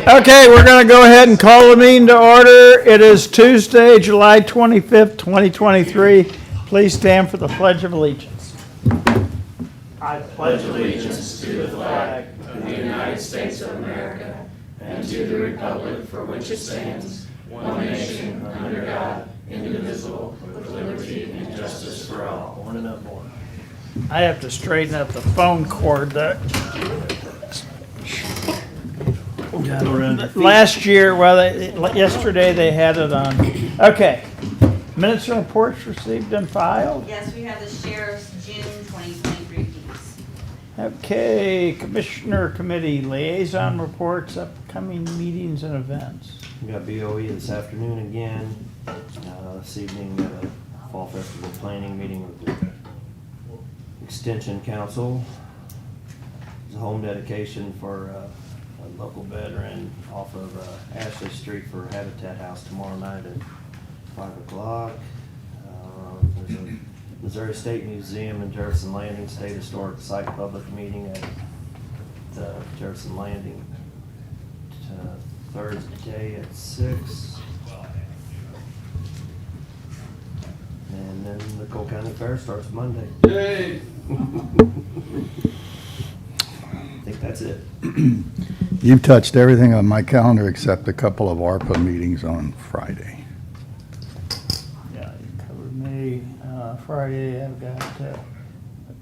Okay, we're going to go ahead and call the meeting to order. It is Tuesday, July 25th, 2023. Please stand for the Pledge of Allegiance. I pledge allegiance to the flag of the United States of America and to the republic for which it stands, one nation, under God, indivisible, with liberty and justice for all. One and more. I have to straighten up the phone cord. Last year, yesterday they had it on. Okay. Minutes and reports received and filed. Yes, we have the sheriff's June 2023 piece. Okay, Commissioner Committee liaison reports, upcoming meetings and events. We got BOE this afternoon again. This evening, Fall Festival Planning meeting with the Extension Council. It's a home dedication for a local veteran off of Ashley Street for Habitat House tomorrow night at 5 o'clock. There's a Missouri State Museum in Jefferson Landing State Historic Site public meeting at Jefferson Landing Thursday at 6. And then the Cole County Fair starts Monday. Yay! I think that's it. You've touched everything on my calendar except a couple of ARPA meetings on Friday. Yeah, you covered me. Friday, I've got to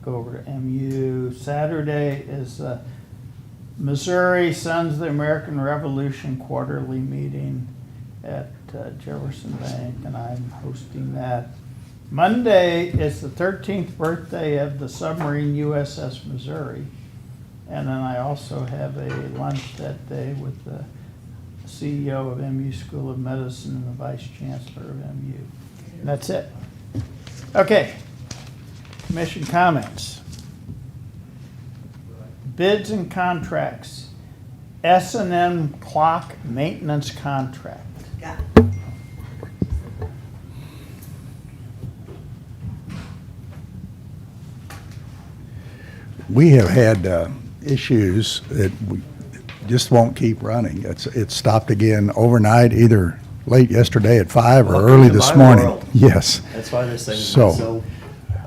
go over to MU. Saturday is Missouri Sons of the American Revolution quarterly meeting at Jefferson Bank, and I'm hosting that. Monday is the 13th birthday of the submarine USS Missouri. And then I also have a lunch that day with the CEO of MU School of Medicine and the Vice Chancellor of MU. And that's it. Okay. Commission comments. Bids and contracts. S&M clock maintenance contract. Got We have had issues that we just won't keep running. It stopped again overnight, either late yesterday at 5 or Welcome early to this my morning. world. Yes. That's why this thing's So, so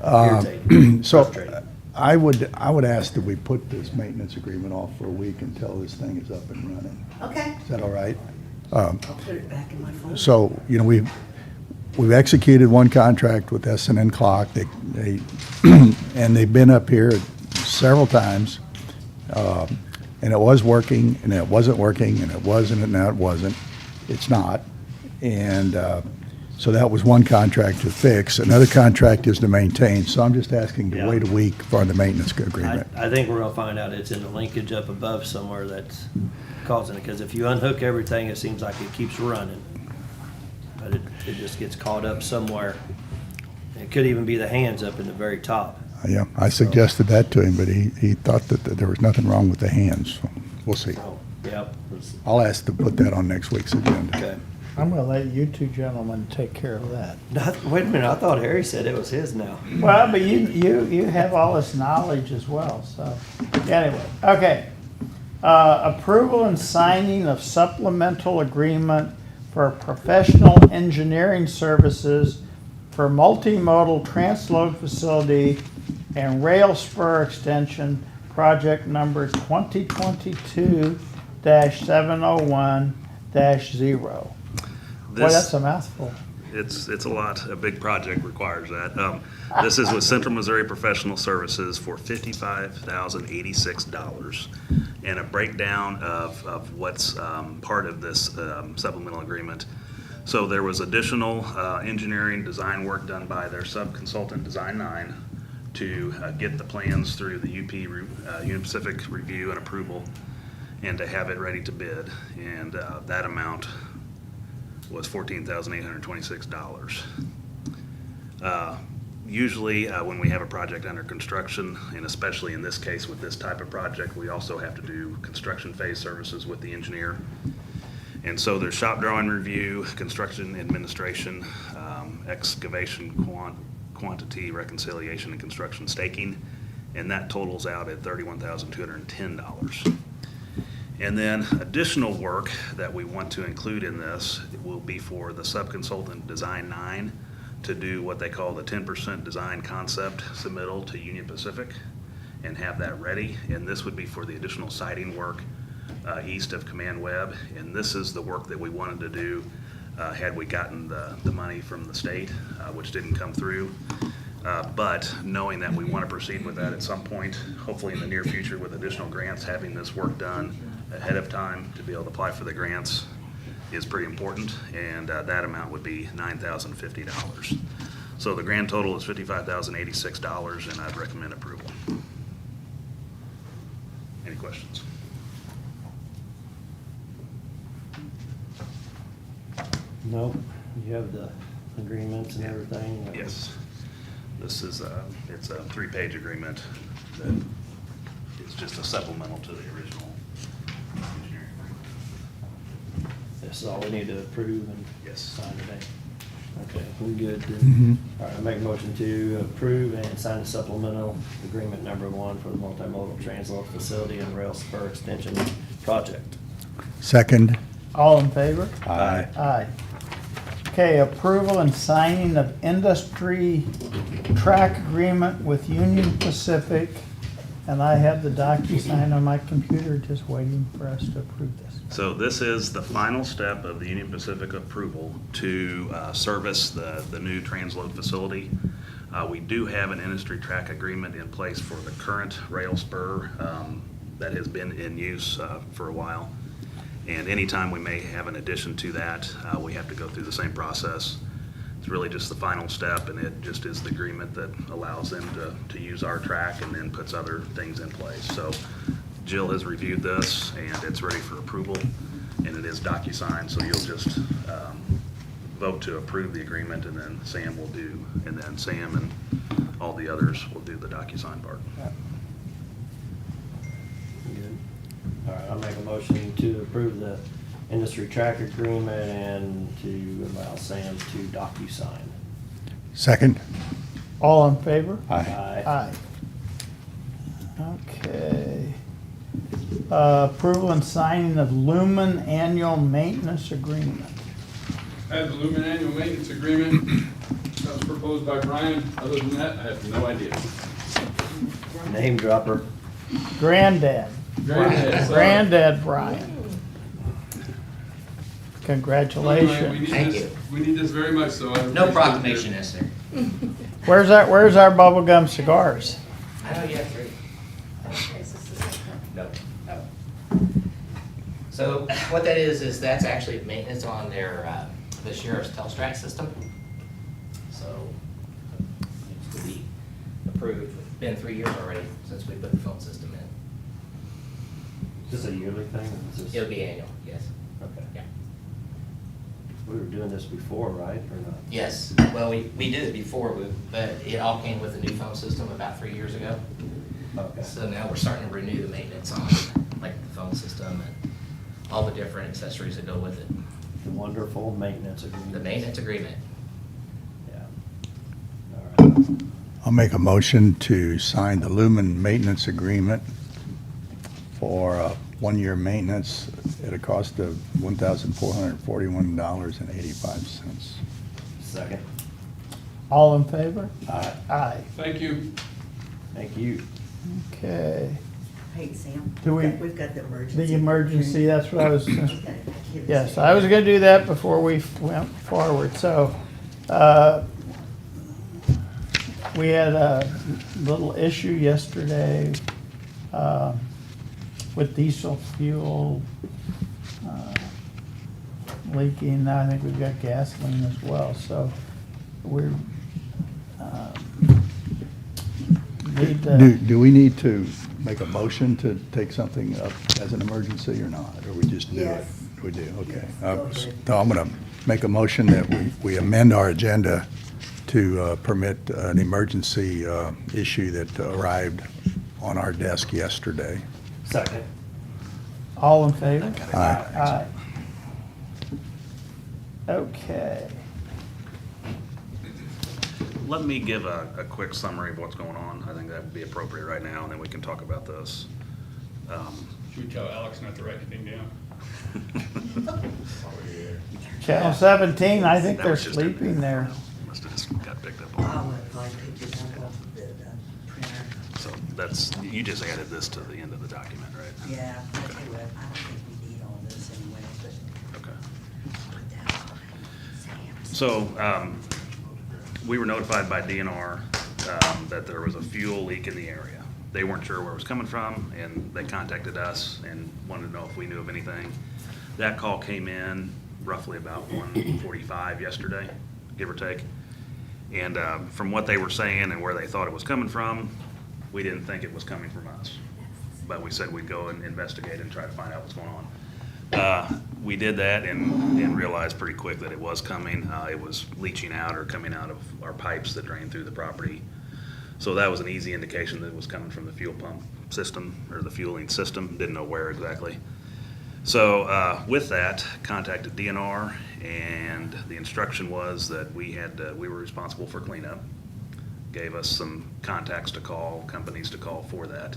irritating. So Frustrating. I would ask that we put this maintenance agreement off for a week until this thing is up and running. Okay, Is that all right? I'll put it back in my phone. So, we've executed one contract with SNN Clock. They and they've been up here several times, and it was working, and it wasn't working, and it wasn't, and now it wasn't. It's not. And so that was one contract to fix. Another contract is to maintain. So I'm just asking to Yeah. wait a week for the maintenance agreement. I think we're gonna find out it's in the linkage up above somewhere that's causing it, because if you unhook everything, it seems like it keeps running. But it just gets caught up somewhere. It could even be the hands up in the very top. Yeah, I suggested that to him, but he thought that there was nothing wrong with the hands. So we'll see. So, yep. I'll ask to put that on next week's agenda. Okay. I'm going to let you two gentlemen take care of that. Wait a minute, I thought Harry said it was his now. Well, but you have all this knowledge as well, so, anyway, okay. Approval and signing of supplemental agreement for professional engineering services for multimodal transload facility and rail spur extension, project number 2022-701-0. Boy, that's a mouthful. It's a lot. A big project requires that. This is with Central Missouri Professional Services for $55,086, and a breakdown of what's part of this supplemental agreement. So there was additional engineering design work done by their sub-consultant Design 9 to get the plans through the Union Pacific review and approval, and to have it ready to bid. And that amount was $14,826. Usually, when we have a project under construction, and especially in this case with this type of project, we also have to do construction phase services with the engineer. And so there's shop drawing review, construction administration, excavation quantity reconciliation, and construction staking, and that totals out at $31,210. And then additional work that we want to include in this will be for the subconsultant Design 9 to do what they call the 10% design concept submittal to Union Pacific and have that ready. And this would be for the additional siding work east of Command Web. And this is the work that we wanted to do had we gotten the money from the state, which didn't come through. But knowing that we want to proceed with that at some point, hopefully in the near future with additional grants, having this work done ahead of time to be able to apply for the grants is pretty important, and that amount would be $9,050. So the grand total is $55,086, and I'd recommend approval. Any questions? Nope, you have the agreements and everything? Yes. This is it's a 3-page agreement that is just a supplemental to the original engineering agreement. This is all we need to approve and Yes. sign today? Okay, we good Mhm. then? All right, I make a motion to approve and sign the supplemental agreement number 1 for the multimodal transload facility and rail spur extension project. Second. All in favor? Aye. Aye. Okay, approval and signing of industry track agreement with Union Pacific. And I have the DocuSign on my computer, just waiting for us to approve this. So this is the final step of the Union Pacific approval to service the new transload facility. We do have an industry track agreement in place for the current rail spur that has been in use for a while. And anytime we may have an addition to that, we have to go through the same process. It's really just the final step, and it just is the agreement that allows them to use our track and then puts other things in place. So Jill has reviewed this, and it's ready for approval, and it is DocuSign, so you'll just vote to approve the agreement, and then Sam and all the others will do the DocuSign part. Good. All right, I'll make a motion to approve the industry track agreement and to allow Sam to DocuSign. Second. All in favor? Aye. Aye. Okay. Approval and signing of Lumen annual maintenance agreement. I have the Lumen Annual Maintenance Agreement that was proposed by Brian. Other than that, I have no idea. Name dropper. Granddad. Granddad, sorry. Granddad Brian. We Congratulations. need Thank this- you. We need this very much, so I. No appreciate it. proclamation necessary. Where's our bubblegum cigars? I know you have 3. No, no. So what that is that's actually maintenance on their, the sheriff's Telstrat system. So it's to be approved. It's been 3 years already since we put the phone system in. Is this a yearly thing? Is this- It'll be annual, yes. Okay. Yeah. We were doing this before, right, or not? Yes, well, we did it before, but it all came with the new phone system about 3 years ago. Okay. So now we're starting to renew the maintenance on, like, the phone system and all the different accessories that go with it. The wonderful maintenance agreement. The maintenance agreement. Yeah. All right. I'll make a motion to sign the Lumen maintenance agreement for 1-year maintenance at a cost of $1,441.85. Second. All in favor? Aye. Aye. Thank you. Thank you. Okay. Hey, Sam. Do we- We've got the emergency. The emergency, that's what I was, Okay, I can't yes, say I was that. gonna do that before we went forward, so, we had a little issue yesterday, with diesel fuel, leaking. Now I think we've got gasoline as well, so we're, need to. Do we need to make a motion to take something up as an emergency or not? Or we just do it? Yes. We do, okay. Yes, go ahead. So I'm gonna make a motion that we amend our agenda to permit an emergency issue that arrived on our desk yesterday. Second. All in favor? Aye. Aye. Okay. Let me give a quick summary of what's going on. I think that would be appropriate right now, and then we can talk about this. Should we tell Alex not to write anything down? Channel 17, I think That they're was just in sleeping there. Must have just got picked up I on. would probably pick this up off of the printer. So that's, you just added this to the end of the document, right? Yeah, I tell you what, I don't think we need all this anyway, but Okay. put that on. Sam. So, we were notified by DNR, that there was a fuel leak in the area. They weren't sure where it was coming from, and they contacted us and wanted to know if we knew of anything. That call came in roughly about 1:45 yesterday, give or take. And, from what they were saying and where they thought it was coming from, we didn't think it was coming from us. But we said we'd go and investigate and try to find out what's going on. We did that and realized pretty quick that it was coming. It was leaching out or coming out of our pipes that drain through the property. So that was an easy indication that it was coming from the fuel pump system or the fueling system. Didn't know where exactly. So with that, contacted DNR, and the instruction was that we were responsible for cleanup. Gave us some contacts to call, companies to call for that.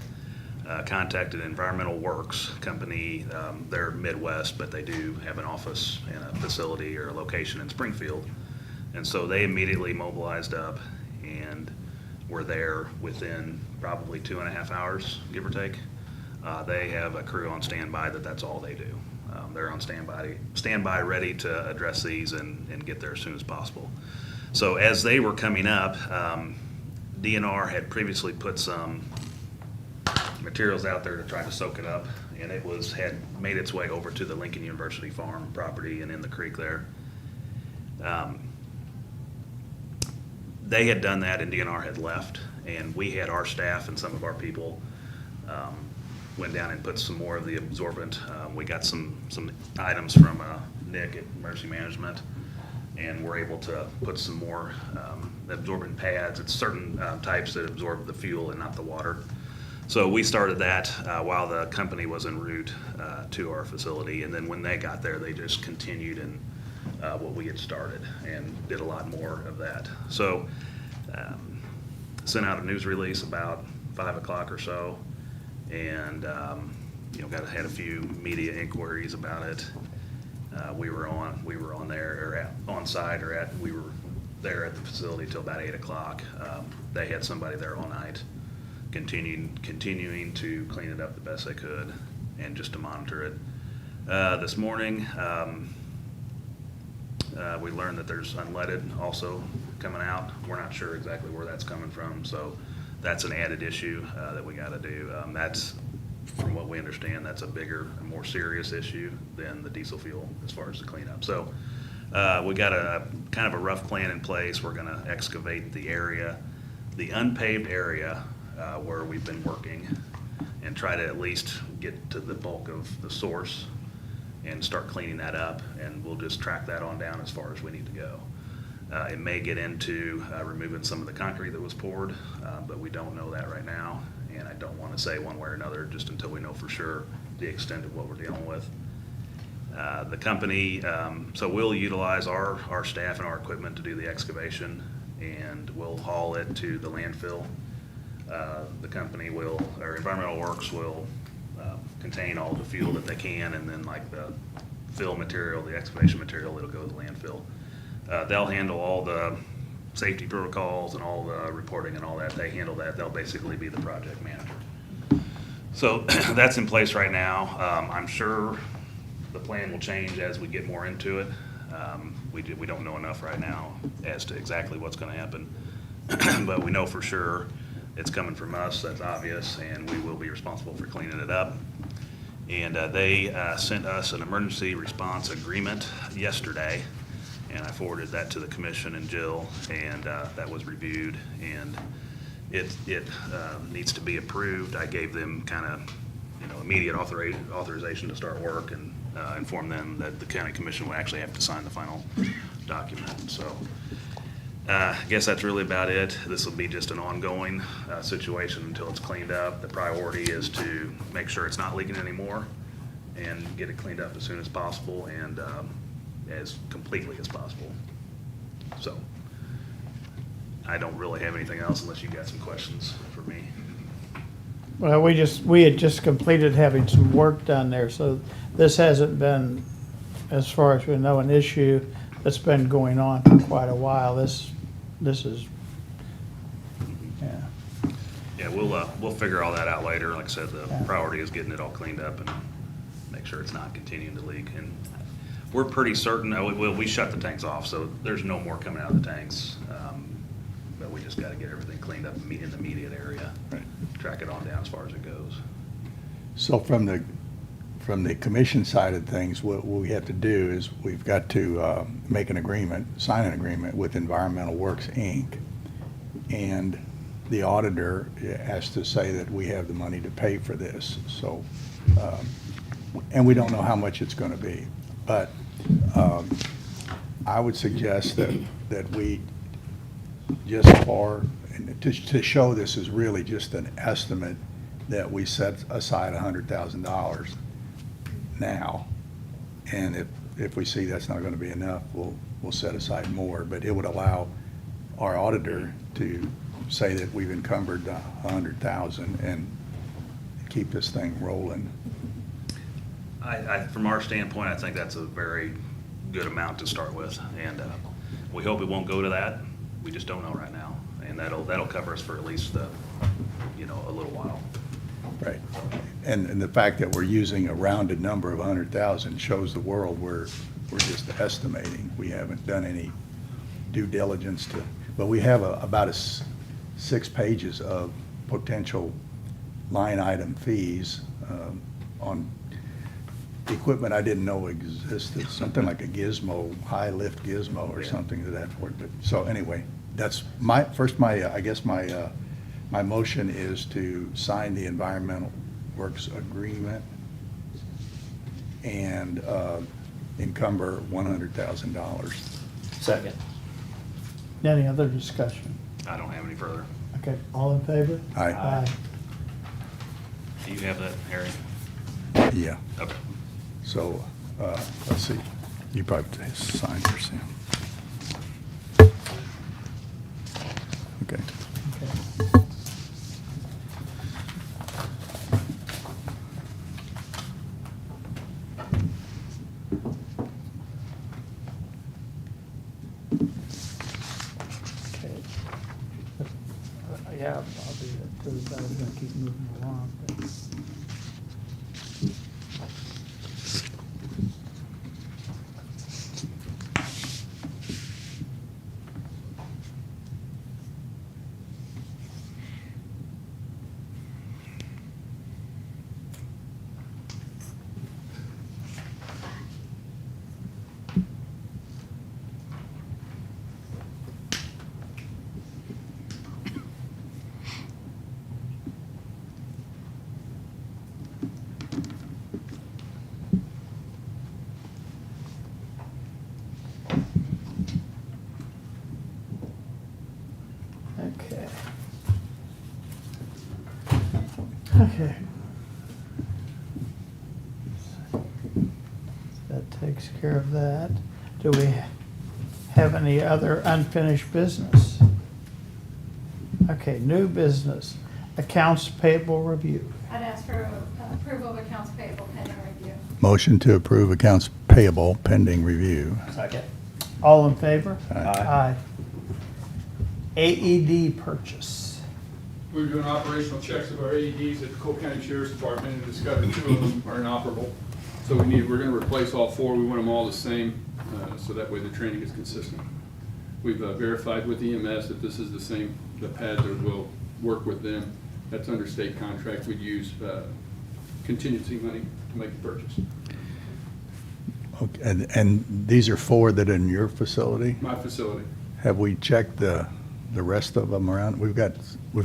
Contacted Environmental Works Company. They're Midwest, but they do have an office and a facility or a location in Springfield. And so they immediately mobilized up and were there within probably 2.5 hours, give or take. They have a crew on standby that's all they do. They're on standby, ready to address these and get there as soon as possible. So as they were coming up, DNR had previously put some materials out there to try to soak it up, and had made its way over to the Lincoln University farm property and in the creek there. They had done that and DNR had left, and we had our staff and some of our people went down and put some more of the absorbent. We got some items from Nick at Mercy Management, and we're able to put some more absorbent pads. It's certain types that absorb the fuel and not the water. So we started that while the company was en route to our facility, and then when they got there, they just continued in what we had started and did a lot more of that. So sent out a news release about 5 o'clock or so, and had a few media inquiries about it. We were on there or on site we were there at the facility till about 8 o'clock. They had somebody there all night, continuing to clean it up the best they could and just to monitor it. This morning, we learned that there's unleaded also coming out. We're not sure exactly where that's coming from, so that's an added issue that we got to do. That's, from what we understand, that's a bigger and more serious issue than the diesel fuel as far as the cleanup. So we got a kind of a rough plan in place. We're going to excavate the area, the unpaved area where we've been working, and try to at least get to the bulk of the source and start cleaning that up, and we'll just track that on down as far as we need to go. It may get into removing some of the concrete that was poured, but we don't know that right now, and I don't want to say one way or another just until we know for sure the extent of what we're dealing with. The company, so we'll utilize our staff and our equipment to do the excavation, and we'll haul it to the landfill. The company or Environmental Works will contain all the fuel that they can, and then like the fill material, the excavation material, it'll go to the landfill. They'll handle all the safety protocols and all the reporting and all that. They handle that. They'll basically be the project manager. So that's in place right now. I'm sure the plan will change as we get more into it. We don't know enough right now as to exactly what's going to happen, but we know for sure it's coming from us. That's obvious, and we will be responsible for cleaning it up. And they sent us an emergency response agreement yesterday, and I forwarded that to the commission and Jill, and that was reviewed, and it needs to be approved. I gave them kind of immediate authorization to start work, and inform them that the county commission will actually have to sign the final document. So I guess that's really about it. This will be just an ongoing situation until it's cleaned up. The priority is to make sure it's not leaking anymore and get it cleaned up as soon as possible and as completely as possible. So I don't really have anything else unless you got some questions for me. Well, we had just completed having some work done there, so this hasn't been, as far as we know, an issue that's been going on for quite a while. This is, yeah. Yeah, we'll figure all that out later. Like I said, the Yeah. priority is getting it all cleaned up and make sure it's not continuing to leak. And we're pretty certain, we shut the tanks off, so there's no more coming out of the tanks. But we just gotta get everything cleaned up in the immediate area. Right. Track it on down as far as it goes. So from the commission side of things, what we have to do is we've got to make an agreement, sign an agreement with Environmental Works, Inc. And the auditor has to say that we have the money to pay for this, so, and we don't know how much it's gonna be. But I would suggest that we just and to show this is really just an estimate, that we set aside $100,000 now. And if we see that's not gonna be enough, we'll set aside more. But it would allow our auditor to say that we've encumbered $100,000 and keep this thing rolling. From our standpoint, I think that's a very good amount to start with. And we hope it won't go to that. We just don't know right now. And that'll cover us for at least, a little while. Right. And the fact that we're using a rounded number of 100,000 shows the world we're just estimating. We haven't done any due diligence but we have about 6 pages of potential line item fees on equipment I didn't know existed, something like a gizmo, high lift gizmo or something to that effect. But so anyway, that's my motion is to sign the Environmental Works agreement and encumber $100,000. Second. Any other discussion? I don't have any further. Okay, all in favor? Aye. Do you have that, Harry? Yeah. Okay. So, let's see, you probably signed here, Sam. Okay. Okay. Okay. Yeah, I'll do that too, but I was gonna keep moving along. but- Okay. Okay. That takes care of that. Do we have any other unfinished business? Okay, new business, accounts payable review. I'd ask for approval of accounts payable pending review. Motion to approve accounts payable pending review. Second. All in favor? Aye. AED purchase. We were doing operational checks of our AEDs at the Cole County Sheriff's Department and discovered 2 of them are inoperable. So we're gonna replace all 4. We want them all the same, so that way the training is consistent. We've verified with EMS that this is the pads that will work with them. That's under state contract. We'd use contingency money to make the purchase. Okay, and these are 4 that are in your facility? My facility. Have we checked the rest of them around? We've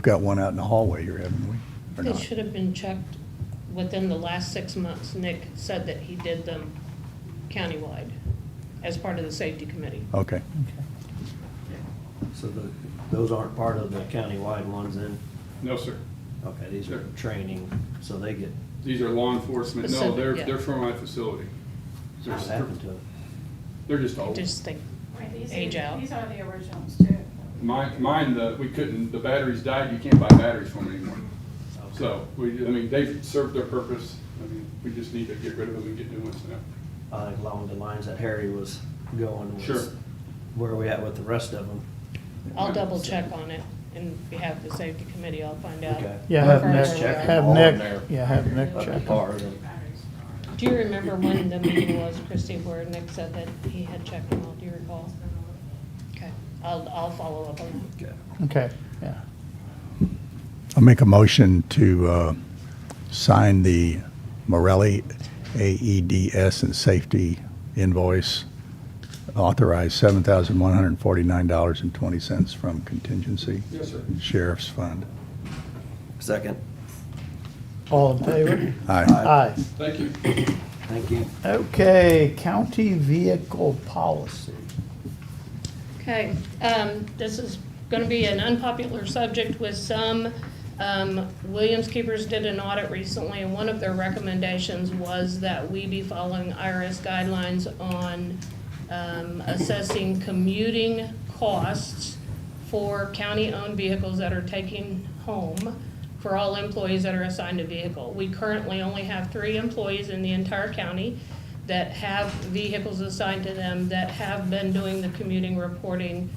got one out in the hallway here, haven't we? Or They not? should have been checked within the last 6 months. Nick said that he did them countywide as part of the safety committee. Okay. So those aren't part of the countywide ones then? No, sir. Okay, these are Sure. training, so they get, These are law enforcement. No, Specific, yeah. they're from my facility. what happened to it? They're just old. Just think, Right, Age out. These are the originals too. Mine, the batteries died. You can't buy batteries from them anymore. So, they've served their purpose. We just need to get rid of them and get new ones now. I think along the lines that Harry was going Sure. was where are we at with the rest of them? I'll double check on it, and behalf of the safety committee, I'll find out. Okay. Yeah, have Confirm Nick, where we're check at. have all Nick, in there. yeah, have Nick Up to check. par, then. Do you remember when the meeting was, Christie, where Nick said that he had checked them all? Do you recall? Okay, I'll follow up on that. Okay. Okay, yeah. I'll make a motion to sign the Morelli AEDS and safety invoice, authorized $7,149.20 from contingency Yes, sir. sheriff's fund. Second. All in favor? Aye. Aye. Thank you. Thank you. Okay, county vehicle policy. Okay, this is gonna be an unpopular subject with some. Williams Keepers did an audit recently, and one of their recommendations was that we be following IRS guidelines on assessing commuting costs for county-owned vehicles that are taken home for all employees that are assigned a vehicle. We currently only have 3 employees in the entire county that have vehicles assigned to them that have been doing the commuting reporting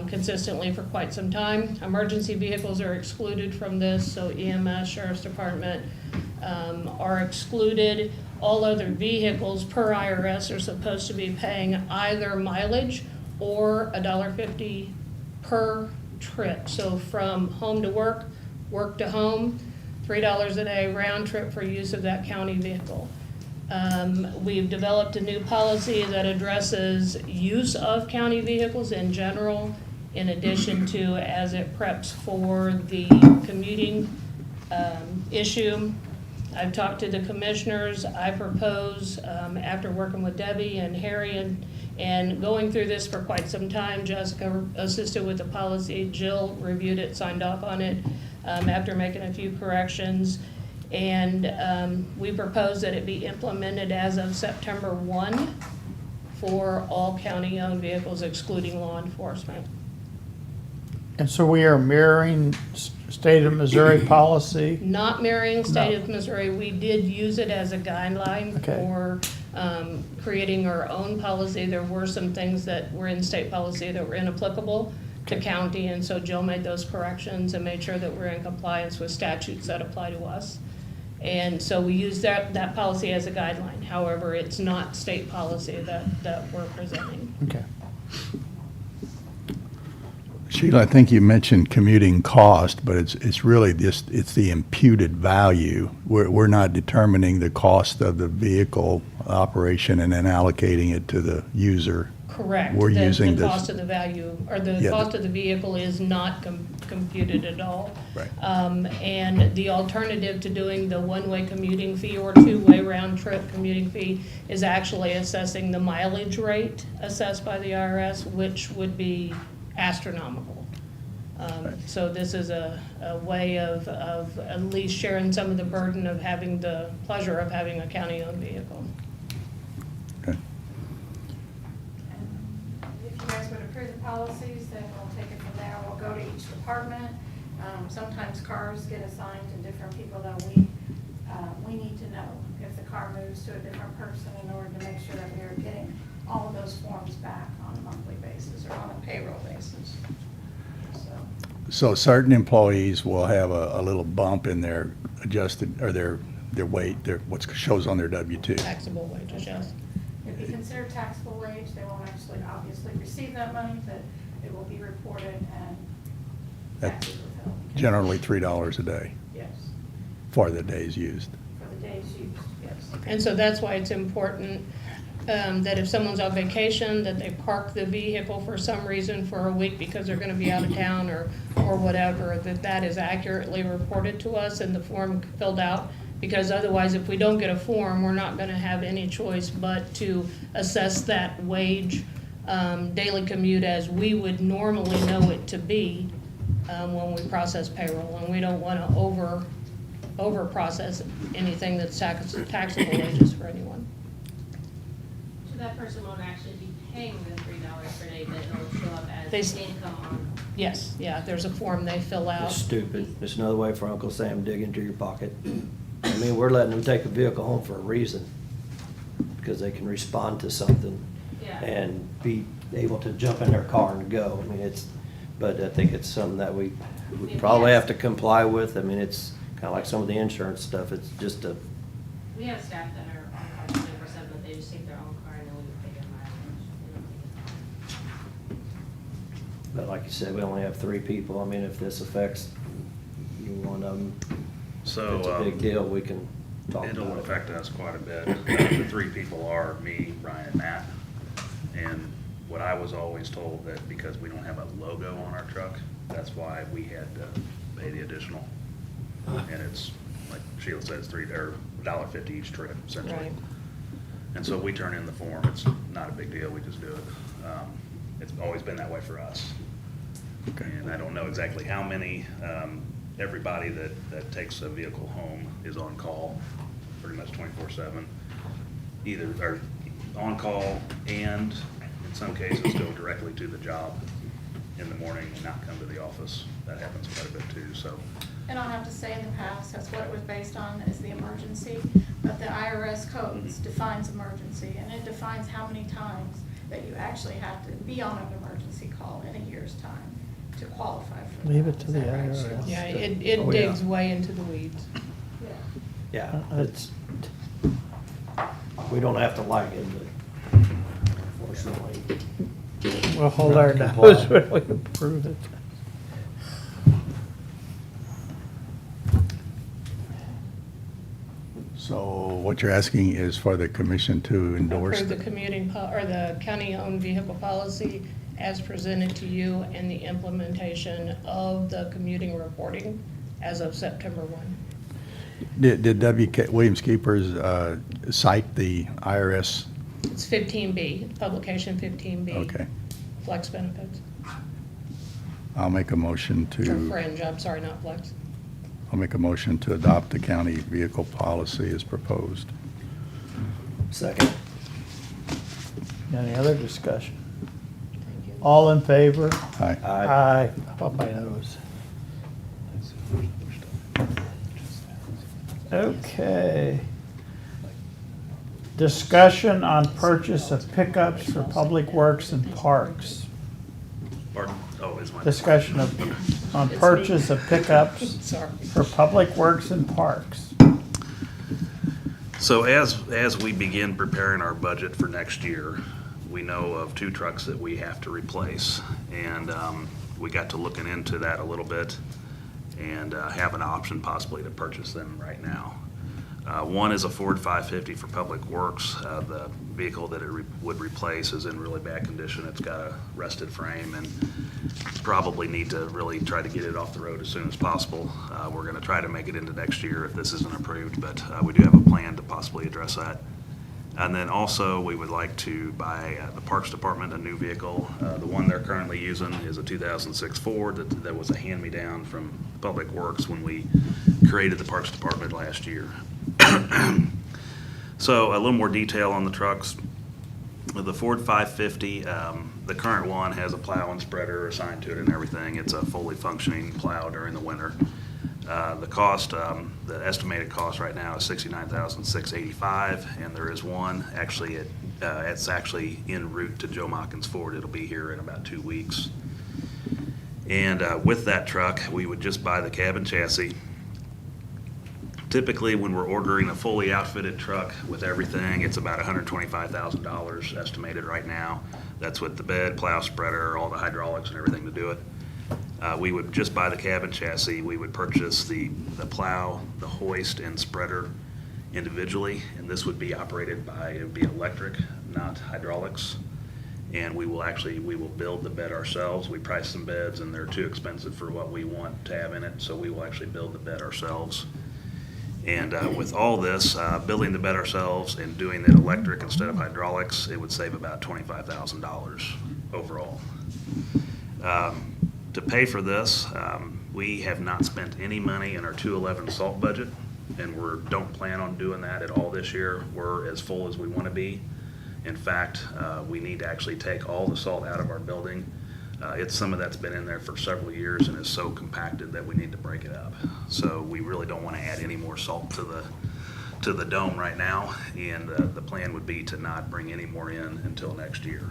consistently for quite some time. Emergency vehicles are excluded from this, so EMS, Sheriff's Department are excluded. All other vehicles per IRS are supposed to be paying either mileage or $1.50 per trip. So from home to work, work to home, $3 a day round trip for use of that county vehicle. We've developed a new policy that addresses use of county vehicles in general, in addition to as it preps for the commuting issue. I've talked to the commissioners. I propose, after working with Debbie and Harry and going through this for quite some time, Jessica assisted with the policy, Jill reviewed it, signed off on it, after making a few corrections. And we propose that it be implemented as of September 1 for all county-owned vehicles excluding law enforcement. And so we are mirroring state of Missouri policy. Not mirroring state of Missouri, we did use it as a guideline Okay. for creating our own policy. There were some things that were in state policy that were inapplicable to county, and so Jill made those corrections and made sure that we're in compliance with statutes that apply to us. And so we use that policy as a guideline. However, it's not state policy that we're presenting. Okay. Sheila, I think you mentioned commuting cost, but it's really just, it's the imputed value. We're not determining the cost of the vehicle operation and then allocating it to the user. Correct. We're using The this. cost of the value, or the Yeah, cost of the vehicle is not computed at all. Right. And the alternative to doing the one-way commuting fee or two-way round-trip commuting fee is actually assessing the mileage rate assessed by the IRS, which would be astronomical. So this is a way of at least sharing some of the burden of having the pleasure of having a county-owned vehicle. Okay. If you guys would approve the policies, then we'll take it from there. We'll go to each department. Sometimes cars get assigned to different people that we need to know if the car moves to a different person in order to make sure that we are getting all of those forms back on a monthly basis or on a payroll basis. So certain employees will have a little bump in their adjusted, or their weight, what shows on their W-2. Taxable wages, yes. If you consider taxable wage, they won't actually obviously receive that money, but it will be reported and That's taxes withheld. generally $3 a day Yes, for the days used. for the days used, yes. And so that's why it's important that if someone's on vacation, that they park the vehicle for some reason for a week because they're gonna be out of town or whatever, that is accurately reported to us and the form filled out. Because otherwise, if we don't get a form, we're not gonna have any choice but to assess that wage, daily commute as we would normally know it to be when we process payroll. And we don't wanna over process anything that's taxable wages for anyone. To that person won't actually be paying the $3 per day, but it'll show up They as s- income on. Yes, yeah, there's a form they fill out. It's stupid. It's another way for Uncle Sam to dig into your pocket. I mean, we're letting them take a vehicle home for a reason, because they can respond to something Yeah. and be able to jump in their car and go. I mean, but I think it's something that we probably have to comply with. I mean, it's kinda like some of the insurance stuff. It's just a, We have staff that are on call 24/7, but they just take their own car and then we pay their mileage. but like you said, we only have 3 people. I mean, if this affects you one of them, So. it's a big deal, we can talk It'll about it. affect us quite a bit. The 3 people are me, Brian, and Matt. And what I was always told that because we don't have a logo on our truck, that's why we had to pay the additional. And it's, like Sheila said, it's $1.50 each trip essentially. Right. And so we turn in the form. It's not a big deal. We just do it. It's always been that way for us. Okay. And I don't know exactly how many, everybody that takes a vehicle home is on call pretty much 24/7. Either, or on call and in some cases go directly to the job in the morning and not come to the office. That happens quite a bit too, so. And I'll have to say in the past, that's what it was based on, is the emergency. But the IRS codes defines emergency, and it defines how many times that you actually have to be on an emergency call in a year's time to qualify for that. Leave it to Is the that right, IRS. Sheila? Yeah, it Oh, yeah. digs way into the weeds. Yeah. Yeah, it's, we don't have to like it, but unfortunately. We'll hold our Comply. nose when we approve it. So what you're asking is for the commission to endorse Approve the commuting, or the county-owned vehicle policy as presented to you and the implementation of the commuting reporting as of September 1. Did W.K. Williams Keepers cite the IRS? It's 15B, publication 15B. Okay. Flex benefits, I'll make a motion or to, fringe, I'm sorry, not flex. I'll make a motion to adopt the county vehicle policy as proposed. Second. Any other discussion? Thank you. All in favor? Aye. Aye. How about my nose? Okay. Discussion on purchase of pickups for public works and parks. Pardon? Oh, is my. Discussion on It's me. purchase of pickups Sorry. for public works and parks. So as we begin preparing our budget for next year, we know of 2 trucks that we have to replace. And we got to looking into that a little bit and have an option possibly to purchase them right now. One is a Ford 550 for Public Works. The vehicle that it would replace is in really bad condition. It's got a rusted frame and probably need to really try to get it off the road as soon as possible. We're gonna try to make it into next year if this isn't approved, but we do have a plan to possibly address that. And then also, we would like to buy the Parks Department a new vehicle. The one they're currently using is a 2006 Ford that was a hand-me-down from Public Works when we created the Parks Department last year. So a little more detail on the trucks. The Ford 550, the current one has a plow and spreader assigned to it and everything. It's a fully functioning plow during the winter. The cost, the estimated cost right now is $69,685, and there is one, actually, it's actually en route to Joe Mockins Ford. It'll be here in about 2 weeks. And with that truck, we would just buy the cab and chassis. Typically, when we're ordering a fully outfitted truck with everything, it's about $125,000 estimated right now. That's with the bed, plow spreader, all the hydraulics and everything to do it. We would just buy the cab and chassis. We would purchase the plow, the hoist, and spreader individually, and this would be operated by, it would be electric, not hydraulics. And we will build the bed ourselves. We price some beds, and they're too expensive for what we want to have in it, so we will actually build the bed ourselves. And with all this, building the bed ourselves and doing it electric instead of hydraulics, it would save about $25,000 overall. To pay for this, we have not spent any money in our 211 salt budget, and we don't plan on doing that at all this year. We're as full as we want to be, In fact, we need to actually take all the salt out of our building. It's some of that's been in there for several years and is so compacted that we need to break it up. So we really don't want to add any more salt to the dome right now, and the plan would be to not bring any more in until next year.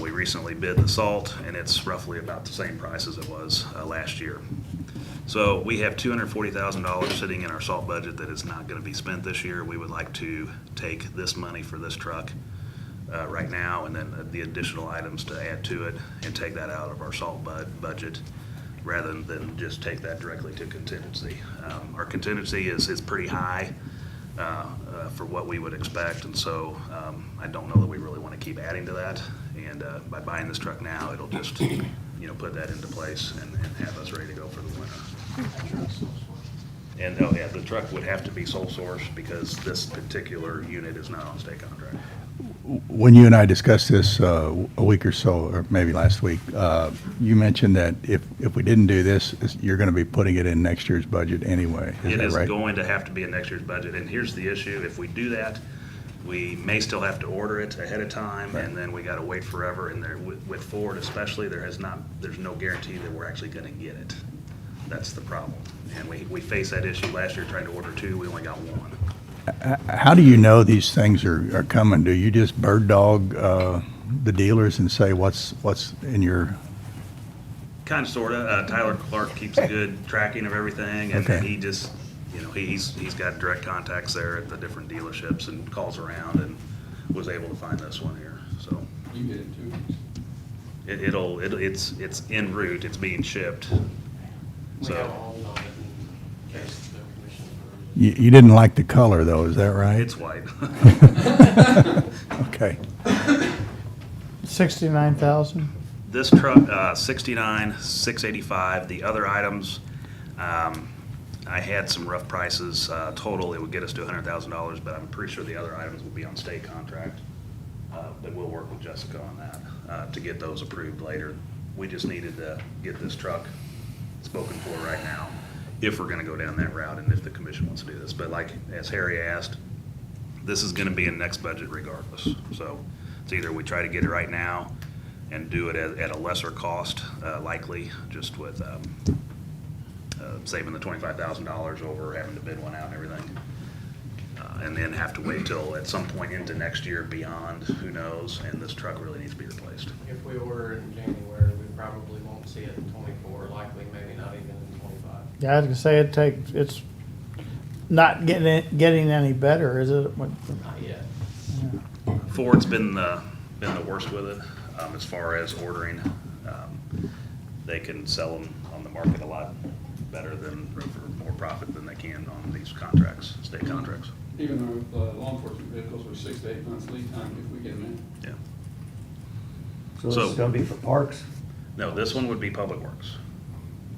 We recently bid the salt, and it's roughly about the same price as it was last year. So we have $240,000 sitting in our salt budget that is not going to be spent this year. We would like to take this money for this truck right now, and then the additional items to add to it, and take that out of our salt budget, rather than just take that directly to contingency. Our contingency is pretty high for what we would expect, and so I don't know that we really want to keep adding to that. And by buying this truck now, it'll just, put that into place and have us ready to go for the winter. And, oh yeah, the truck would have to be sole source because this particular unit is not on state contract. When you and I discussed this a week or so, or maybe last week, you mentioned that if we didn't do this, you're going to be putting it in next year's budget anyway. Is It that is right? going to have to be in next year's budget, and here's the issue: if we do that, we may still have to order it ahead of time, and then we got to wait forever. And there, with Ford especially, there's no guarantee that we're actually going to get it. That's the problem, and we faced that issue last year trying to order two. We only got one. How do you know these things are coming? Do you just bird dog the dealers and say what's in your? Kind of, sort of. Tyler Clark keeps a good tracking of everything, and Okay. he just, he's got direct contacts there at the different dealerships and calls around and was able to find this one here. So You get it too. it's en route. It's being shipped. So You didn't like the color though, is that right? it's white. Okay. 69,000? This truck, 69,685. The other items, I had some rough prices. Total, it would get us to $100,000, but I'm pretty sure the other items will be on state contract. But we'll work with Jessica on that to get those approved later. We just needed to get this truck spoken for right now, if we're gonna go down that route and if the commission wants to do this. But like, as Harry asked, this is gonna be in next budget regardless. So it's either we try to get it right now and do it at a lesser cost, likely, just with saving the $25,000 over having to bid one out and everything. And then have to wait till at some point into next year beyond, who knows, and this truck really needs to be replaced. If we order it in January, we probably won't see it in '24, likely maybe not even in '25. Yeah, I was gonna say it's not getting any better, is it? Not yet. Ford's been the worst with it, as far as ordering. They can sell them on the market a lot better than, for more profit than they can on these contracts, state contracts. Even our law enforcement vehicles are 6 to 8 months lead time if we get them in. Yeah. So this So- is gonna be for parks? No, this one would be Public Works.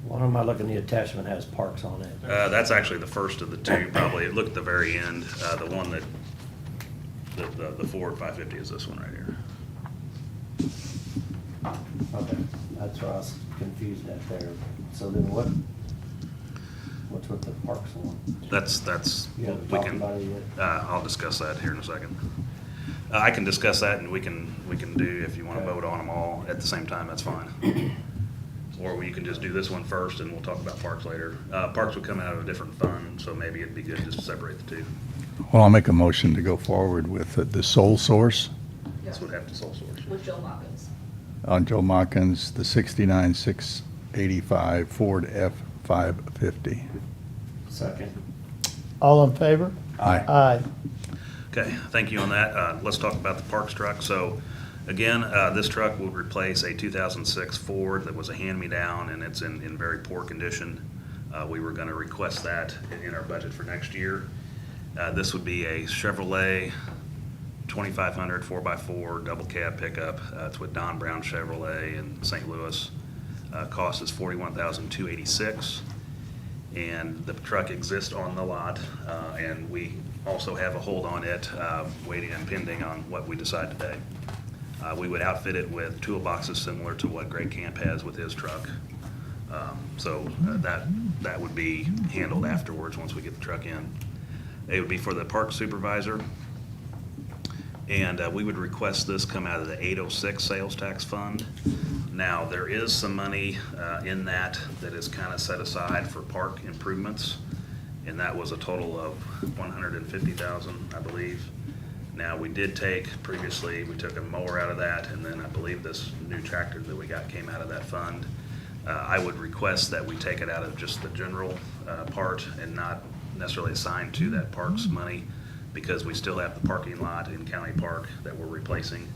One of them, I look in the attachment, has parks on it. That's actually the first of the two, probably. Look at the very end. The one that, the Ford 550 is this one right here. Okay, that's where I was confused at there. So then what's with the parks one? That's, You haven't we talked can, about it yet? I'll discuss that here in a second. I can discuss that, and we can do, if you want to vote on them all at the same time, that's fine. Or you can just do this one first, and we'll talk about parks later. Parks would come out of a different fund, so maybe it'd be good just to separate the two. Well, I'll make a motion to go forward with the sole source This would have to sole source. With Joe Hawkins. on Joe Mockins, the 69,685 Ford F-550. Second. All in favor? Aye. Aye. Okay, thank you on that. Let's talk about the Parks truck. So, again, this truck would replace a 2006 Ford that was a hand-me-down, and it's in very poor condition. We were gonna request that in our budget for next year. This would be a Chevrolet 2500 4x4 double cab pickup. It's with Don Brown Chevrolet in St. Louis. Cost is $41,286. And the truck exists on the lot, and we also have a hold on it, waiting and pending on what we decide today. We would outfit it with toolboxes similar to what Greg Camp has with his truck. So that would be handled afterwards once we get the truck in. It would be for the park supervisor. And we would request this come out of the 806 sales tax fund. Now, there is some money in that is kind of set aside for park improvements, and that was a total of $150,000, I believe. Now, we did take, previously, we took a mower out of that, and then I believe this new tractor that we got came out of that fund. I would request that we take it out of just the general part and not necessarily assign to that parks money, because we still have the parking lot in County Park that we're replacing,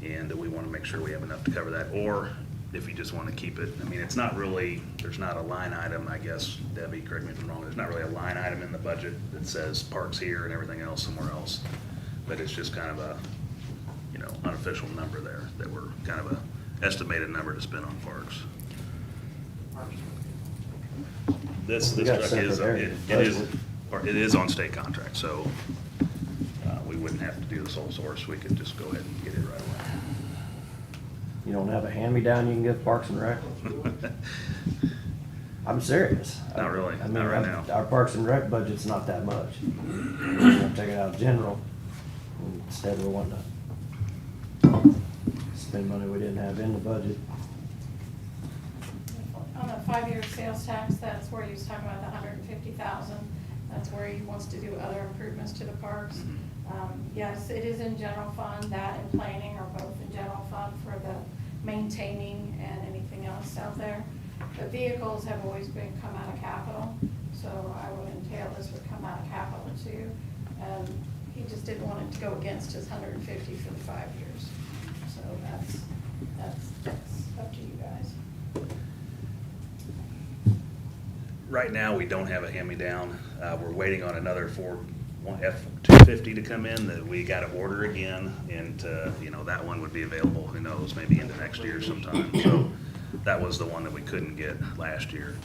and we want to make sure we have enough to cover that. Or if you just want to keep it, I mean, it's not really, there's not a line item, I guess, Debbie, correct me if I'm wrong, there's not really a line item in the budget that says parks here and everything else somewhere else. But it's just kind of a, unofficial number there, that we're kind of a estimated number to spend on parks. This We got truck is, separate it areas. is, or it is on state contract, so we wouldn't have to do the sole source, we could just go ahead and get it right You don't have a hand-me-down you can give Parks and Rec? away. I'm serious. Not really, I mean, not right now. Our Parks and Rec budget's not that much. We're gonna take it out of general, instead we're wanting to spend money we didn't have in the budget. On the 5-year sales tax, that's where he was talking about the 150,000. That's where he wants to do other improvements to the parks. Yes, it is in general fund, that and planning are both in general fund for the maintaining and anything else out there. The vehicles have always been come out of capital, so I would entail this would come out of capital too. He just didn't want it to go against his 150 for the 5 years. So that's up to you guys. Right now, we don't have a hand-me-down. We're waiting on another F-250 to come in that we got to order again, and, that one would be available, who knows, maybe into next year sometime. So that was the one that we couldn't get last year.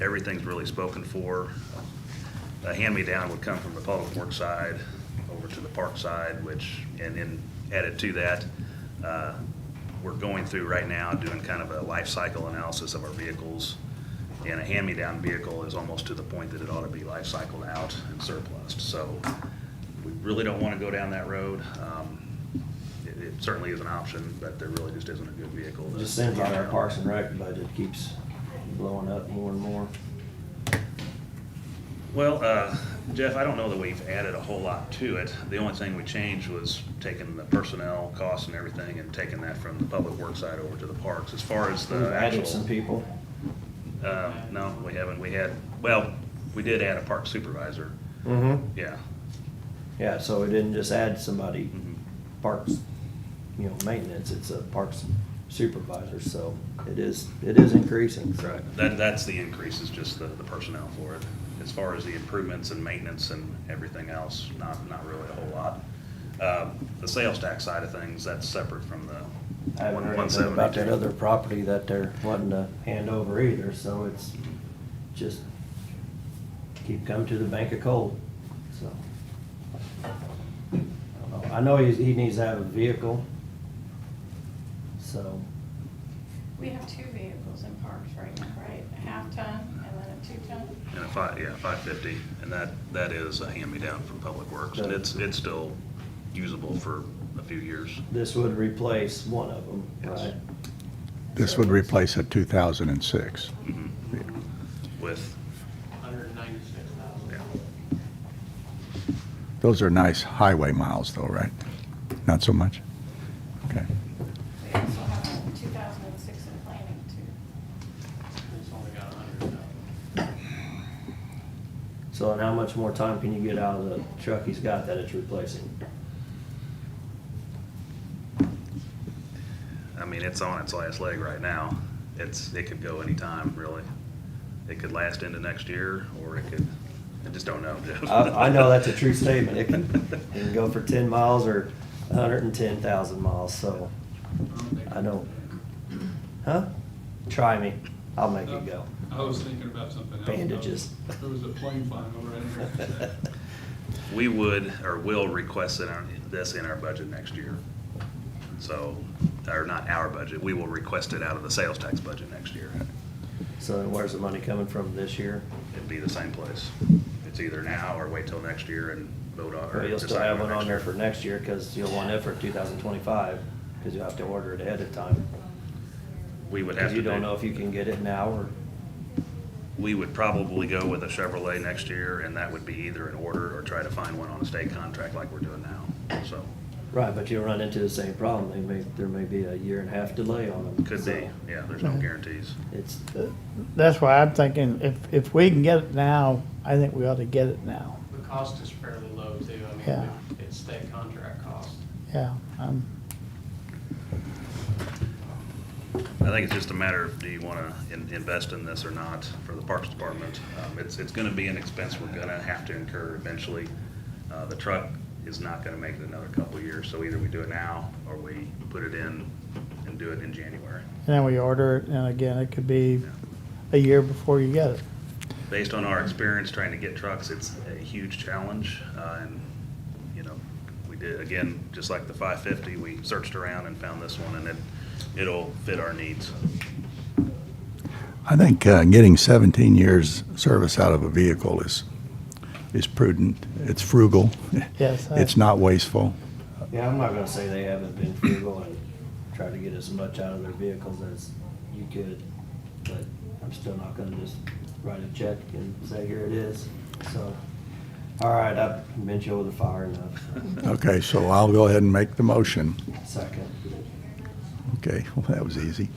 Everything's really spoken for. A hand-me-down would come from the public works side over to the park side, and then added to that, we're going through right now doing kind of a life cycle analysis of our vehicles. And a hand-me-down vehicle is almost to the point that it ought to be life cycled out and surplused. So we really don't want to go down that road. It certainly is an option, but there really just isn't a good vehicle. It just seems like our Parks and Rec budget keeps blowing up more and more. Well, Jeff, I don't know that we've added a whole lot to it. The only thing we changed was taking the personnel costs and everything and taking that from the public works side over to the parks. As far as We've the added actual. some people. No, we haven't. We did add a park supervisor. Mm-hmm. Yeah. Yeah, so we didn't just add somebody, Mhm. parks, maintenance, it's a parks supervisor, so it is increasing. Right. That's the increase, is just the personnel for it. As far as the improvements and maintenance and everything else, not really a whole lot. The sales tax side of things, that's separate from the I haven't heard anything about that 172. other property that they're wanting to hand over either, so it's just keep coming to the bank of coal, so. I don't know. I know he needs to have a vehicle, so, We have 2 vehicles in parks right now, right? A 1/2 ton and then a 2-ton? And a 550, and that is a hand-me-down from Public Works, and it's still usable for a few years. this would replace one of them, Yes. right? This would replace a 2006. Mhm. With, 196,000. yeah. Those are nice highway miles though, right? Not so much? Okay. We also have a 2006 in planning too. It's only got 100,000. So, and how much more time can you get out of the truck he's got that it's replacing? I mean, it's on its last leg right now. It could go anytime, really. It could last into next year, or I just don't know, Jeff. I know that's a true statement. It can go for 10 miles or 110,000 miles, so I know. Huh? Try me. I'll make it go. I was thinking about something else. Bandages. There was a plane flying over it. We would, or will request this in our budget next year. So, or not our budget, we will request it out of the sales tax budget next year. So where's the money coming from this year? It'd be the same place. It's either now or wait till next year and vote on. Or or you'll still decide have on one on next there year. for next year, cause you'll want it for 2025, cause you'll have to order it ahead of time. We would have Cause to you don't do- know if you can get it now or, We would probably go with a Chevrolet next year, and that would be either an order or try to find one on a state contract like we're doing now, so. right, but you'll run into the same problem. There may be a year and a half delay on them. Could so be, yeah, there's no guarantees. It's, That's why I'm thinking, if we can get it now, I think we ought to get it now. The cost is fairly low too, I mean, Yeah. it's state contract cost. Yeah, I think it's just a matter of, do you wanna invest in this or not for the Parks Department? It's gonna be an expense we're gonna have to incur eventually. The truck is not gonna make it another couple of years, so either we do it now, or we put it in and do it in January. and then we order it, and again, it could be a year before you get it. Based on our experience trying to get trucks, it's a huge challenge, and, you know, we did, again, just like the 550, we searched around and found this one, and it'll fit our needs. I think getting 17 years service out of a vehicle is prudent. It's frugal. Yes. It's not wasteful. yeah, I'm not gonna say they haven't been frugal and tried to get as much out of their vehicles as you could, but I'm still not gonna just write a check and say, here it is, so. All right, I've bent you over the fire enough. Okay, so I'll go ahead and make the motion. Second. Okay, well, that was easy.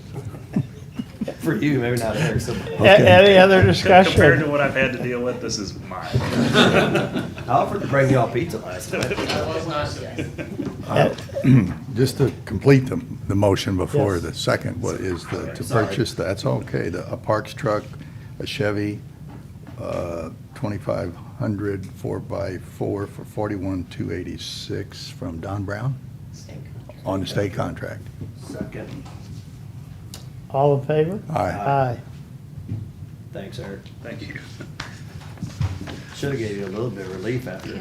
For you, maybe not Eric, so. Any other Compared to discussion? what I've had to deal with, this is mine. I offered to bring y'all pizza last night. That was nice of you. Just to complete the motion before Yes. the second, what is to Sorry. purchase, that's okay, a Parks truck, a Chevy, 2500 4x4 for $41,286 from Don Brown on the state contract. Second. All in favor? Aye. Aye. Thanks, Eric. Thank you. Should've gave you a little bit of relief after,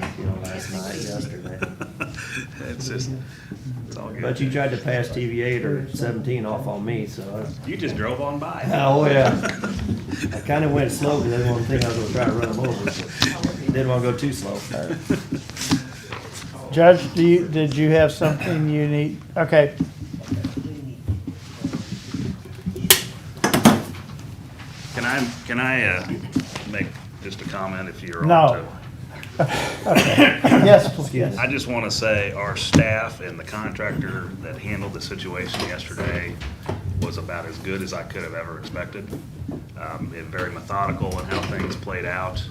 last night, yesterday. It's just, it's all good. But you tried to pass TV8 or 17 off on me, so. You just drove on by. Oh, yeah. I kinda went slow because I didn't want to think I was gonna try to run them over, but didn't want to go too slow. Judge, did you have something you need? Okay, Can I make just a comment if you're on No. to? yes, please. I just want to say our staff and the contractor that handled the situation yesterday was about as good as I could have ever expected. And very methodical in how things played out,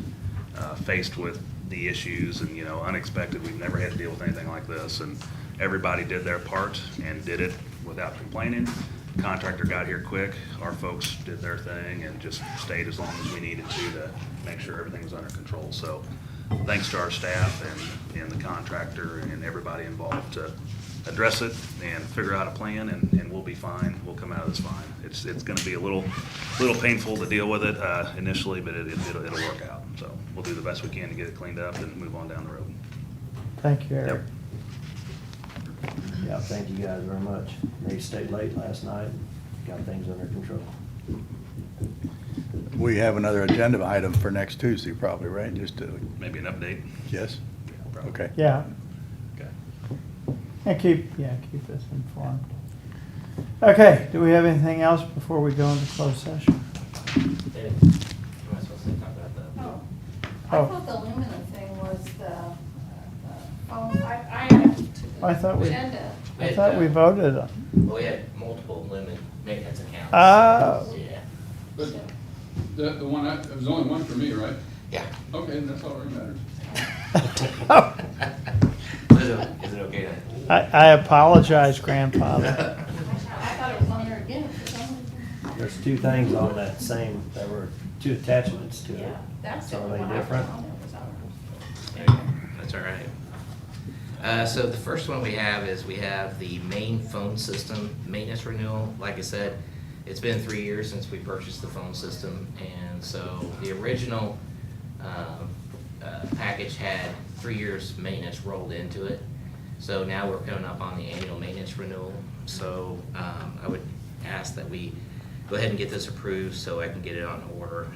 faced with the issues and, unexpected. We've never had to deal with anything like this, and everybody did their part and did it without complaining. Contractor got here quick, our folks did their thing and just stayed as long as we needed to make sure everything was under control. So thanks to our staff and the contractor and everybody involved to address it and figure out a plan, and we'll be fine. We'll come out of this fine. It's gonna be a little painful to deal with it initially, but it'll work out. So we'll do the best we can to get it cleaned up and move on down the road. Thank you, Eric. Yeah, thank you guys very much. They stayed late last night, got things under control. We have another agenda item for next Tuesday probably, right? Just to, Maybe an update. yes? Probably. Okay. Yeah, Okay. and keep us informed. Okay, do we have anything else before we go into closed session? Am I supposed to talk about the? Oh, Oh. I thought the aluminum thing was the phone, I added to I the thought we- agenda. I thought we voted on. Well, we had multiple limit maintenance accounts. Oh. Yeah. But the one, it was only one for me, right? Yeah. Okay, that's all that matters. Is it okay to? I apologize, grandfather. I thought it was on there again for some reason. There's two things on that same, there were two attachments to it. Yeah, that's the So are one they I put different? on there was ours. That's all right. So the first one we have is we have the main phone system maintenance renewal. Like I said, it's been 3 years since we purchased the phone system, and so the original package had 3 years maintenance rolled into it. So now we're coming up on the annual maintenance renewal. So I would ask that we go ahead and get this approved so I can get it on order.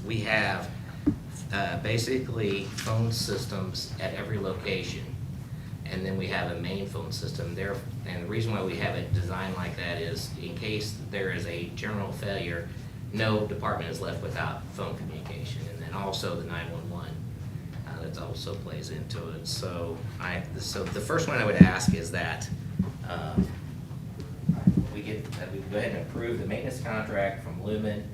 We have basically phone systems at every location. And then we have a main phone system there. And the reason why we have it designed like that is in case there is a general failure, no department is left without phone communication. And then also the 911, that also plays into it. So the first one I would ask is that we go ahead and approve the maintenance contract from Lumen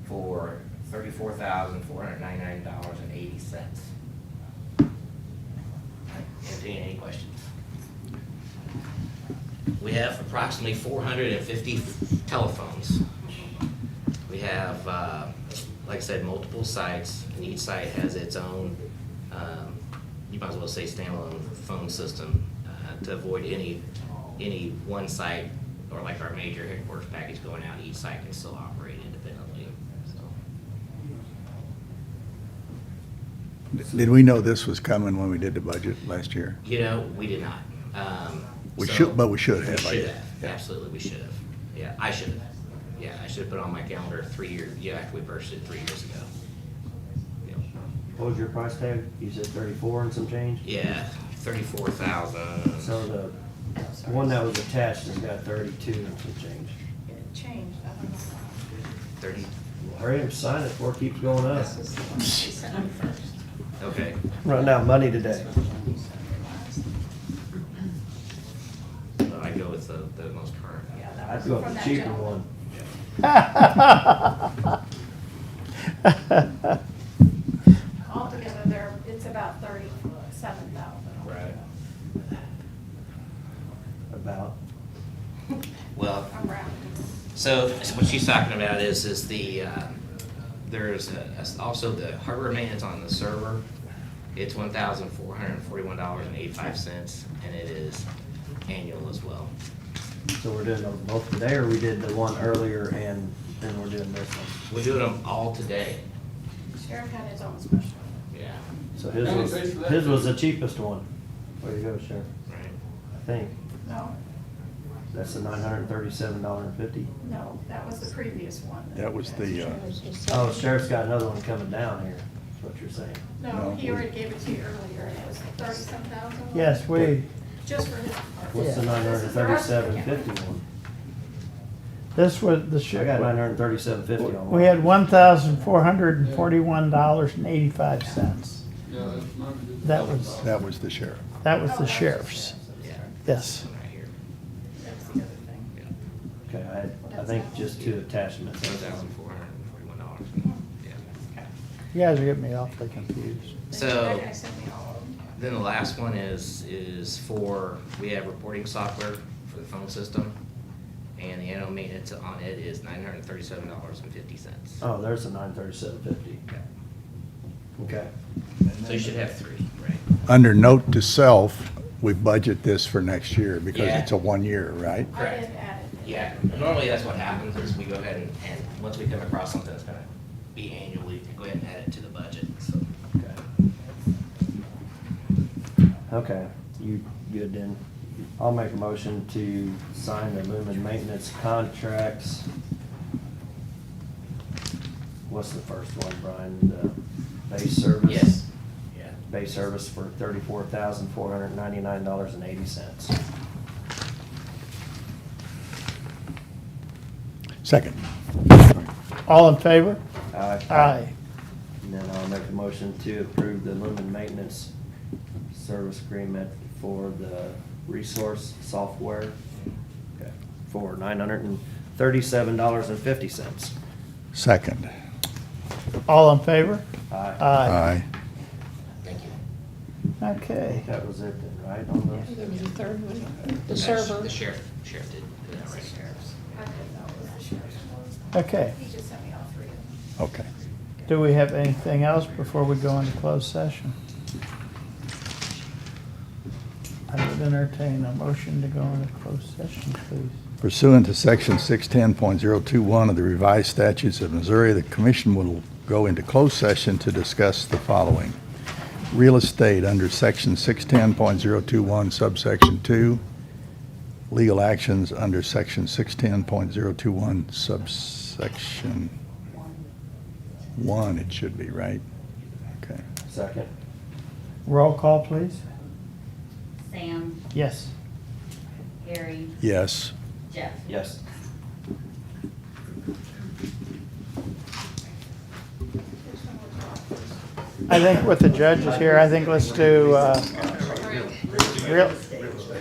for $34,499.80. Entertain any questions? We have approximately 450 telephones. We have, like I said, multiple sites, and each site has its own, you might as well say standalone phone system, to avoid any one site, or like our major headquarters package going out, each site can still operate independently, so. Did we know this was coming when we did the budget last year? You know, we did not. We So- should, but we should We have. should have, absolutely, we should have. Yeah, I should have. Yeah, I should have put it on my calendar 3 years, after we purchased it 3 years ago. Yeah. What was your price tag? You said 34 and some change? Yeah, 34,000. So the one that was attached has got 32 and some change. It changed, I don't know. 30, Hurry up, sign it before it keeps going up. This is the one she sent me first. okay. Running out of money today. So I go with the most current. Yeah, that I'd was go with from the that cheaper gentleman. one. Altogether, it's about 37,000. Right. About. Well, I'm rounding. so what she's talking about is there's also the hardware maintenance on the server. It's $1,441.85, and it is annual as well. So we're doing those both today, or we did the one earlier and then we're doing this one? We're doing them all today. Sheriff had his own special. Yeah. So How many pays for that? his was the cheapest one. Way to go, Sheriff. Right. I think. No, That's the $937.50. no, that was the previous one. That was the, Oh, Sheriff's got another one coming down here, is what you're saying. No, No, he we- already gave it to you earlier, and it was 30-some thousand. Yes, we, Just for his department. What's the Yeah. This is the rest of the $937.50 county. one? this was the I got sheriff. $937.50 on We mine. had $1,441.85. Yeah, that's mine. That was that was the sheriff. the sheriff's. Yeah. Yes. Right here. That's the other thing. Yeah. Okay, I think just two attachments. $1,441. Yeah. You guys are getting me awfully confused. So- That guy sent me all of them. Then the last one is for, we have reporting software for the phone system, and the annual maintenance on it is $937.50. Oh, there's the $937.50. Okay. So you should have 3, right? Under note to self, we budget this for next year because Yeah. it's a 1 year, right? I Correct. didn't add it. Yeah, normally that's what happens, is we go ahead and once we come across something that's gonna be annually, go ahead and add it to the budget, so. Okay, you good then? I'll make a motion to sign the Lumen maintenance contracts. What's the first one, Brian? The base service? Yes. Yeah. Base service for $34,499.80. Second. All in favor? Aye. Aye. And then I'll make a motion to approve the Lumen maintenance service agreement for the resource software for $937.50. Second. All in favor? Aye. Aye. Thank you. I Okay. think that was it then, right, on those? There was a third one, the That's- server. The sheriff did that, right? I didn't know it was the sheriff's one. Okay. He just sent me all 3 of them. Okay. Do we have anything else before we go into closed session? I would entertain a motion to go into closed session, please. Pursuant to Section 610.021 of the revised statutes of Missouri, the commission will go into closed session to discuss the following. Real estate under Section 610.021 subsection 2. Legal actions under Section 610.021 subsection 1, it should be, right? Second. Roll call, please. Sam, Yes. Harry, Yes. Jeff. Yes. I think with the judges here, I think let's do, real,